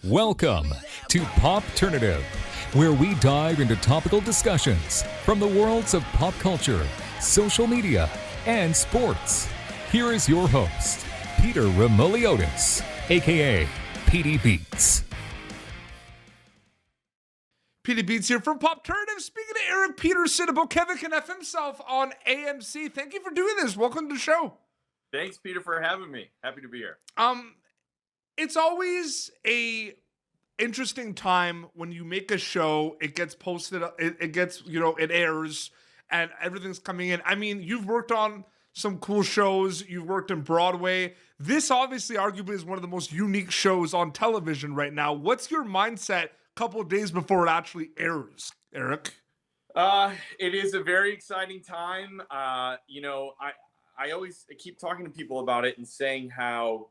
Welcome to Popternative, where we dive into topical discussions from the worlds of pop culture, social media, and sports. Here is your host, Peter Remoliotis, aka PD Beats. PD Beats here from Popternative, speaking to Eric Petersen about Kevin can F himself on AMC. Thank you for doing this. Welcome to the show. Thanks, Peter, for having me. Happy to be here. It's always a interesting time when you make a show, it gets posted, it gets, it airs, and everything's coming in. I mean, you've worked on some cool shows. You've worked in Broadway. This obviously arguably is one of the most unique shows on television right now. What's your mindset a couple of days before it actually airs, Eric? It is a very exciting time. I always keep talking to people about it and saying how,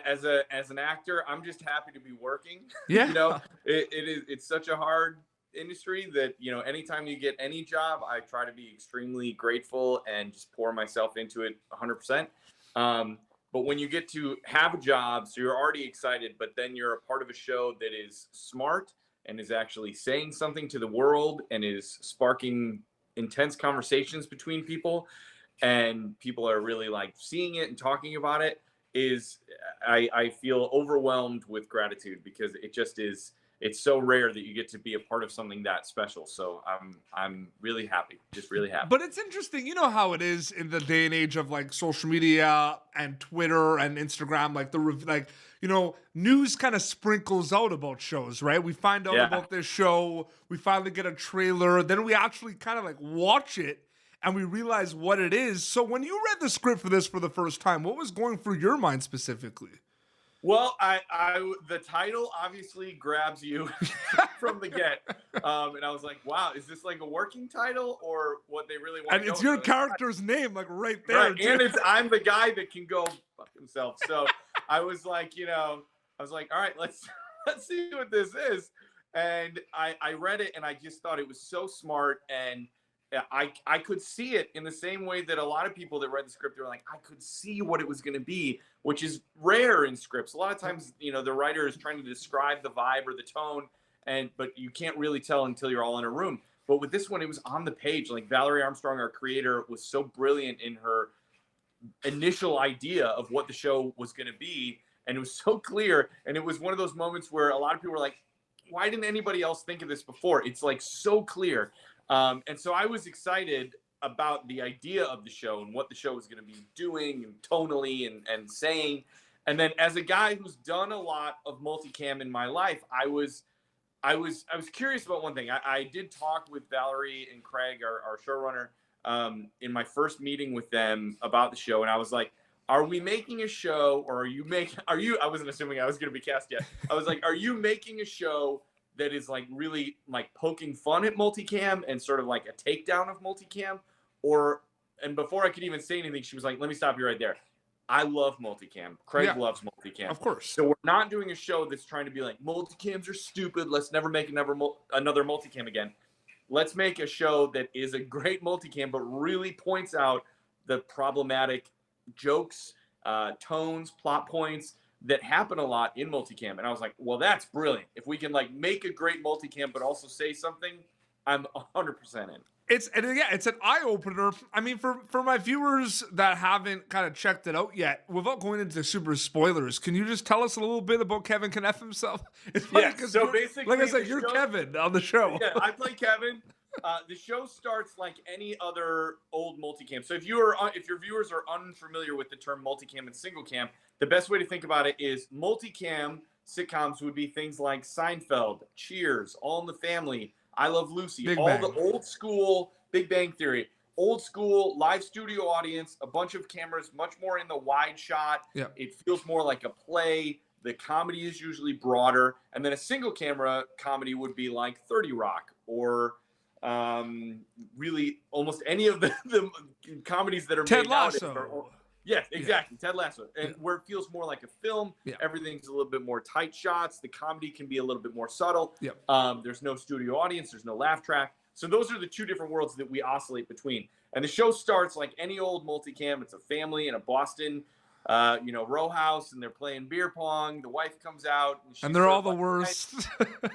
as an actor, I'm just happy to be working. Yeah. It's such a hard industry that, anytime you get any job, I try to be extremely grateful and just pour myself into it 100%. But when you get to have a job, so you're already excited, but then you're a part of a show that is smart and is actually saying something to the world and is sparking intense conversations between people, and people are really like seeing it and talking about it, I feel overwhelmed with gratitude, because it's so rare that you get to be a part of something that special. So I'm really happy, just really happy. But it's interesting, you know how it is in the day and age of like social media and Twitter and Instagram, news kind of sprinkles out about shows, right? We find out about this show, we finally get a trailer, then we actually kind of like watch it and we realize what it is. So when you read the script for this for the first time, what was going through your mind specifically? Well, the title obviously grabs you from the get, and I was like, "Wow, is this like a working title or what they really want?" And it's your character's name, like right there, right? And I'm the guy that can go fuck himself. So I was like, all right, let's see what this is. And I read it, and I just thought it was so smart, and I could see it in the same way that a lot of people that read the script, they were like, I could see what it was going to be, which is rare in scripts. A lot of times, the writer is trying to describe the vibe or the tone, but you can't really tell until you're all in a room. But with this one, it was on the page. Like Valerie Armstrong, our creator, was so brilliant in her initial idea of what the show was going to be. And it was so clear. And it was one of those moments where a lot of people were like, why didn't anybody else think of this before? It's like so clear. And so I was excited about the idea of the show and what the show was going to be doing and tonally and saying. And then as a guy who's done a lot of multicam in my life, I was curious about one thing. I did talk with Valerie and Craig, our showrunner, in my first meeting with them about the show. And I was like, are we making a show, or I wasn't assuming I was going to be cast yet. I was like, are you making a show that is like really like poking fun at multicam and sort of like a takedown of multicam? And before I could even say anything, she was like, let me stop you right there. I love multicam. Craig loves multicam. Of course. So we're not doing a show that's trying to be like, multicams are stupid, let's never make another multicam again. Let's make a show that is a great multicam, but really points out the problematic jokes, tones, plot points that happen a lot in multicam. And I was like, well, that's brilliant. If we can like make a great multicam but also say something, I'm 100% in. It's an eye-opener. I mean, for my viewers that haven't kind of checked it out yet, without going into super spoilers, can you just tell us a little bit about Kevin can F himself? It's funny because, so basically, like I said, you're Kevin on the show. Yeah, I play Kevin. The show starts like any other old multicam. So if your viewers are unfamiliar with the term multicam and single cam, the best way to think about it is multicam sitcoms would be things like Seinfeld, Cheers, All in the Family, I Love Lucy, the old school Big Bang Theory, old school live studio audience, a bunch of cameras, much more in the wide shot. Yeah. It feels more like a play. The comedy is usually broader. And then a single camera comedy would be like 30 Rock or really almost any of the comedies that are Ted made Lasso. nowadays. Yes, exactly. Yeah. Ted Lasso. And where it feels more like a film, everything's a little bit more tight shots. The comedy can be a little bit more subtle. There's no studio audience. There's no laugh track. So those are the two different worlds that we oscillate between. And the show starts like any old multicam. It's a family in a Boston row house, and they're playing beer pong. The wife comes out, and they're all the worst.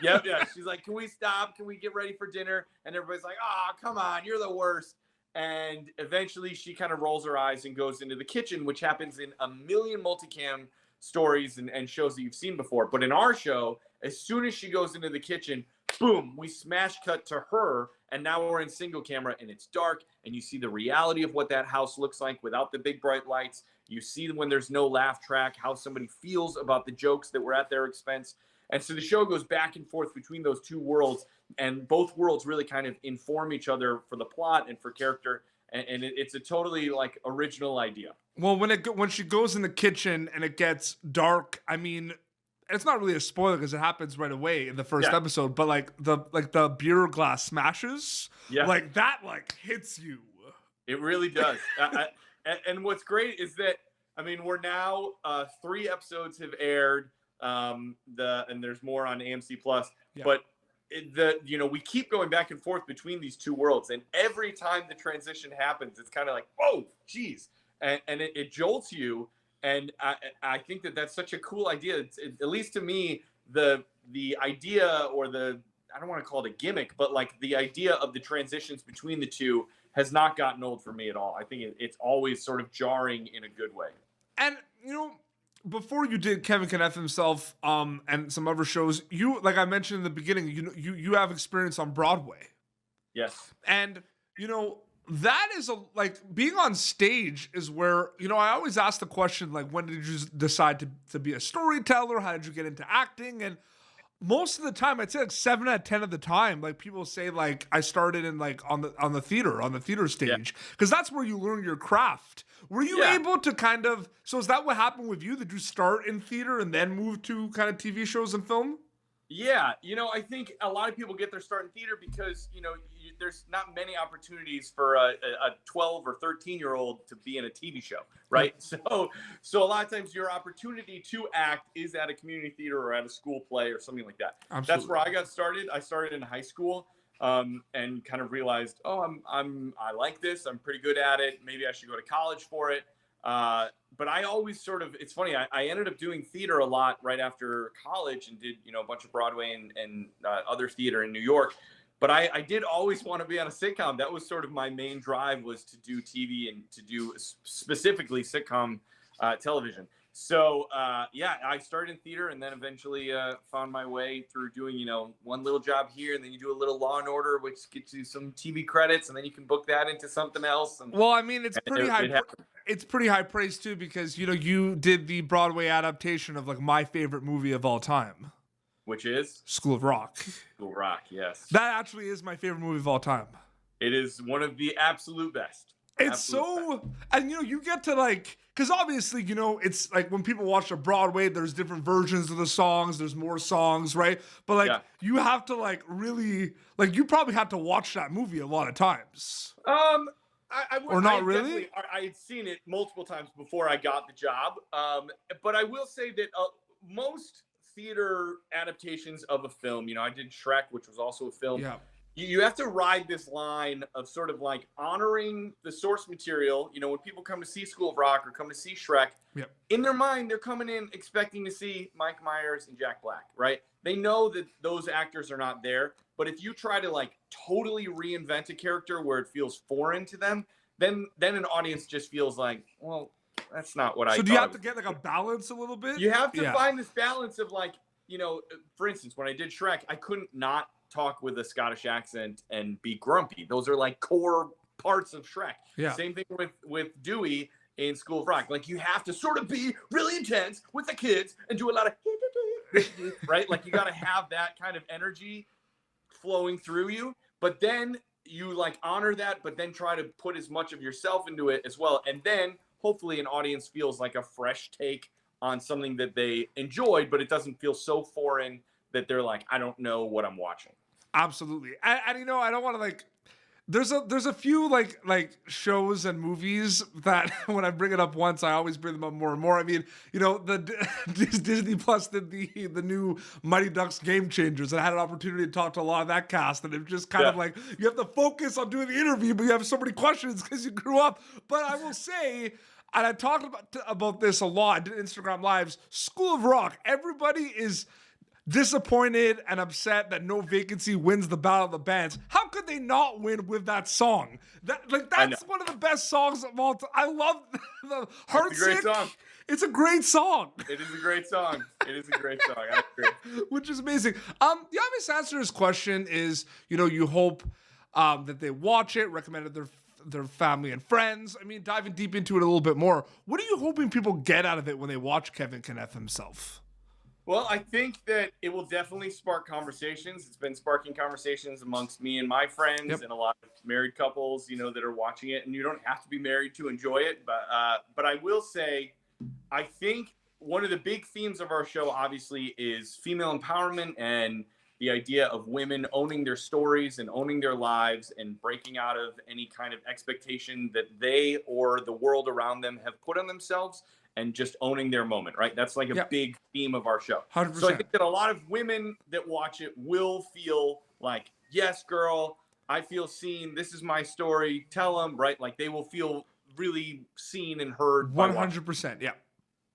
Yeah. She's like, "Can we stop? Can we get ready for dinner?" And everybody's like, "Oh, come on, you're the worst." And eventually, she kind of rolls her eyes and goes into the kitchen, which happens in a million multicam stories and shows that you've seen before. But in our show, as soon as she goes into the kitchen, boom, we smash cut to her, and now we're in single camera, and it's dark, and you see the reality of what that house looks like without the big bright lights. You see when there's no laugh track, how somebody feels about the jokes that were at their expense. And so the show goes back and forth between those two worlds, and both worlds really kind of inform each other for the plot and for character. And it's a totally like original idea. Well, when she goes in the kitchen and it gets dark, I mean, it's not really a spoiler because it happens right away in the first episode. But like the beer glass smashes, like that like hits you. It really does. And what's great is that we're now 3 episodes have aired. And there's more on AMC Plus, but we keep going back and forth between these two worlds, and every time the transition happens, it's kind of like, oh, geez, and it jolts you. And I think that's such a cool idea. At least to me, the idea, or I don't want to call it a gimmick, but like the idea of the transitions between the two has not gotten old for me at all. I think it's always sort of jarring in a good way. And before you did Kevin Can F Himself, and some other shows, you, like I mentioned in the beginning, you have experience on Broadway. Yes. And that is like being on stage is where, I always ask the question, like, when did you decide to be a storyteller? How did you get into acting? And most of the time, I'd say like 7 out of 10 of the time, like people say like I started in like on the theater stage, because that's where you learn your craft. Were you able to kind of, so is that what happened with you? Did you start in theater and then move to kind of TV shows and film? Yeah, I think a lot of people get their start in theater because, there's not many opportunities for a 12 or 13-year-old to be in a TV show, right? So a lot of times your opportunity to act is at a community theater or at a school play or something like that. Absolutely. That's where I got started. I started in high school, and kind of realized, I like this. I'm pretty good at it. Maybe I should go to college for it. But I always it's funny, I ended up doing theater a lot right after college and did, a bunch of Broadway and other theater in New York. But I did always want to be on a sitcom. That was sort of my main drive, was to do TV and to do specifically sitcom television. So, I started in theater and then eventually found my way through doing, one little job here, and then you do a little Law and Order, which gets you some TV credits, and then you can book that into something else. And, well, I mean, it's pretty high. It's pretty high praise too, because you did the Broadway adaptation of like my favorite movie of all time, which is School of Rock. School of Rock, yes. That actually is my favorite movie of all time. It is one of the absolute best. It's and you get to like, because obviously, it's like when people watch a Broadway, there's different versions of the songs, there's more songs, right? But like, you have to like really, like, you probably had to watch that movie a lot of times. Really? I had seen it multiple times before I got the job. But I will say that most theater adaptations of a film, I did Shrek, which was also a film. Yeah. You have to ride this line of sort of like honoring the source material. When people come to see School of Rock or come to see Shrek, in their mind, they're coming in expecting to see Mike Myers and Jack Black, right? They know that those actors are not there. But if you try to like totally reinvent a character where it feels foreign to them, then an audience just feels like, well, that's not what I thought. So do you have to get like a balance a little bit? You have to find this balance of like, for instance, when I did Shrek, I couldn't not talk with a Scottish accent and be grumpy. Those are like core parts of Shrek. Yeah. Same thing with Dewey in School of Rock. Like, you have to sort of be really intense with the kids and do a lot of right? Like, you got to have that kind of energy flowing through you, but then you like honor that, but then try to put as much of yourself into it as well. And then hopefully an audience feels like a fresh take on something that they enjoyed, but it doesn't feel so foreign that they're like, I don't know what I'm watching. Absolutely. And I don't want to like, there's a few like shows and movies that when I bring it up once, I always bring them up more and more. I mean, the Disney Plus did the new Mighty Ducks Game Changers, and I had an opportunity to talk to a lot of that cast, and it just kind of like, you have to focus on doing the interview, but you have so many questions because you grew up. But I will say, and I talked about this a lot. I did Instagram lives. School of Rock. Everybody is disappointed and upset that No Vacancy wins the Battle of the Bands. How could they not win with that song? That's one of the best songs of all time. I love the Heartsick. It's a great song. It's a great song. It is a great song. It is a great song. I agree. Which is amazing. The obvious answer to this question is, you hope that they watch it, recommend it to their family and friends. I mean, diving deep into it a little bit more. What are you hoping people get out of it when they watch Kevin Kneff himself? Well, I think that it will definitely spark conversations. It's been sparking conversations amongst me and my friends and a lot of married couples, that are watching it. And you don't have to be married to enjoy it. But I will say, I think one of the big themes of our show, obviously, is female empowerment and the idea of women owning their stories and owning their lives and breaking out of any kind of expectation that they or the world around them have put on themselves and just owning their moment, right? That's like a big theme of our show. 100%. So I think that a lot of women that watch it will feel like, yes, girl, I feel seen. This is my story. Tell them, right? Like they will feel really seen and heard. 100%, yeah.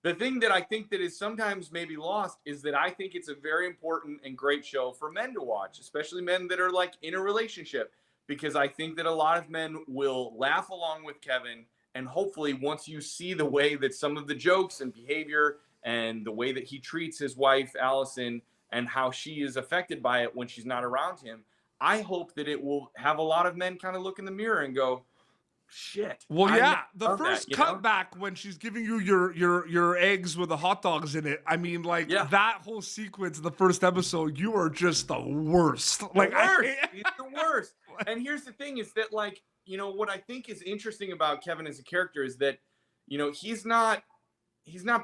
The thing that I think that is sometimes maybe lost is that I think it's a very important and great show for men to watch, especially men that are like in a relationship, because I think that a lot of men will laugh along with Kevin. And hopefully once you see the way that some of the jokes and behavior and the way that he treats his wife, Allison, and how she is affected by it when she's not around him, I hope that it will have a lot of men kind of look in the mirror and go, shit. Well, yeah, the first cutback when she's giving you your eggs with the hot dogs in it. I mean, like that whole sequence, the first episode, you are just the worst. Like He's the worst. And here's the thing: is that like what I think is interesting about Kevin as a character is that he's not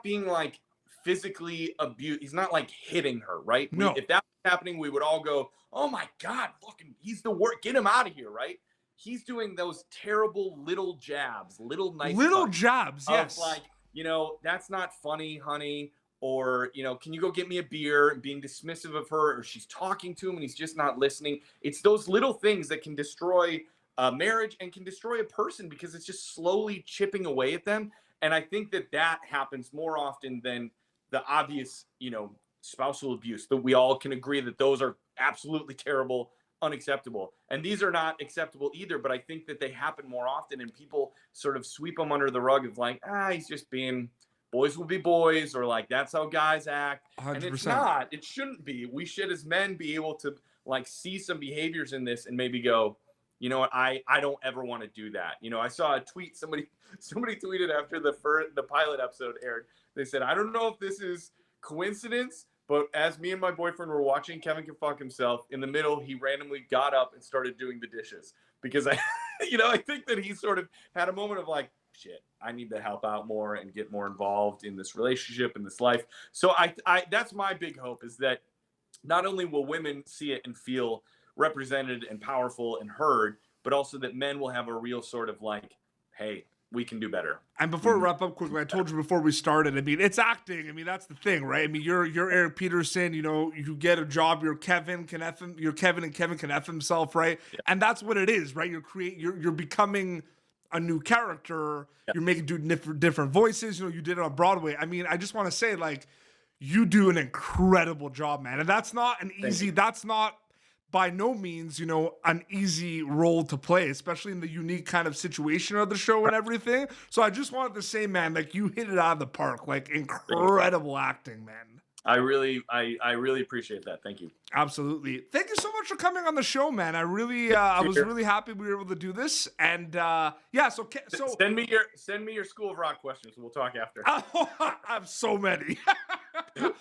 being like physically abused. He's not like hitting her, right? No. If that was happening, we would all go, "Oh my God, fucking, he's the worst. Get him out of here!" Right? He's doing those terrible little jabs, little jabs, yes. Like, that's not funny, honey. Or, can you go get me a beer, and being dismissive of her, or she's talking to him and he's just not listening. It's those little things that can destroy a marriage and can destroy a person because it's just slowly chipping away at them. And I think that happens more often than the obvious, spousal abuse, that we all can agree that those are absolutely terrible, unacceptable. And these are not acceptable either, but I think that they happen more often and people sort of sweep them under the rug of like, he's just being, boys will be boys, or like, that's how guys act. 100%. And it's not, it shouldn't be. We should as men be able to like see some behaviors in this and maybe go, you know what, I don't ever want to do that. I saw a tweet, somebody tweeted after the pilot episode aired. They said, I don't know if this is coincidence, but as me and my boyfriend were watching Kevin Can Fuck Himself, in the middle, he randomly got up and started doing the dishes because I think that he sort of had a moment of like, shit, I need to help out more and get more involved in this relationship, in this life. So I that's my big hope, is that not only will women see it and feel represented and powerful and heard, but also that men will have a real sort of like, hey, we can do better. And before we wrap up quickly, I told you before we started, I mean, it's acting. I mean, that's the thing, right? I mean, you're Eric Petersen, you get a job, you're Kevin and Kevin can F himself, right? Yeah. And that's what it is, right? You're becoming a new character. Yeah. You're making different voices. You did it on Broadway. I mean, I just want to say, like, you do an incredible job, man. And that's not that's not by no means, an easy role to play, especially in the unique kind of situation of the show and everything. So I just wanted to say, man, like, you hit it out of the park, like, incredible acting, man. I really appreciate that. Thank you. Absolutely. Thank you so much for coming on the show, man. I was really happy we were able to do this. And so send me your School of Rock questions. We'll talk after. I have so many.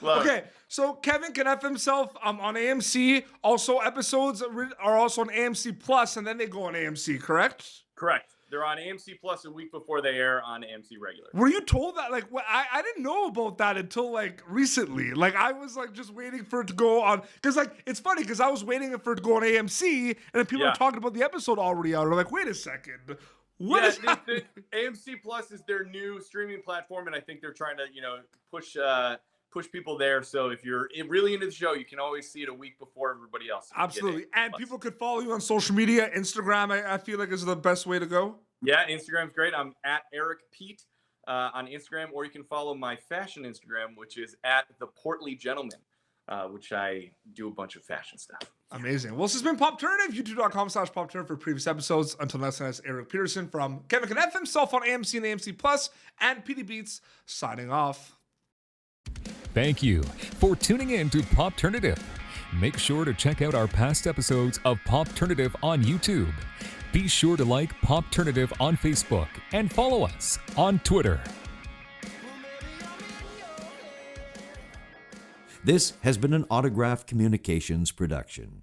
Okay, so Kevin Can F Himself on AMC. Also, episodes are also on AMC Plus, and then they go on AMC, correct? Correct. They're on AMC Plus a week before they air on AMC regular. Were you told that? Like, I didn't know about that until like recently. Like, I was like just waiting for it to go on, because like it's funny because I was waiting for it to go on AMC, and then people were talking about the episode already out. I'm like, wait a second. What is happening? AMC Plus is their new streaming platform, and I think they're trying to push people there. So if you're really into the show, you can always see it a week before everybody else. Absolutely. And people could follow you on social media. Instagram, I feel like, is the best way to go. Yeah, Instagram's great. I'm at Eric Pete. on Instagram, or you can follow my fashion Instagram, which is at the Portly Gentleman, which I do a bunch of fashion stuff. Amazing. Well, this has been Popternative, youtube.com/Popternative for previous episodes. Until next time, it's Eric Petersen from Kevin Can F himself on AMC and AMC Plus, and PD Beats signing off. Thank you for tuning in to Popternative. Make sure to check out our past episodes of Popternative on YouTube. Be sure to like Popternative on Facebook and follow us on Twitter. This has been an Autograph Communications production.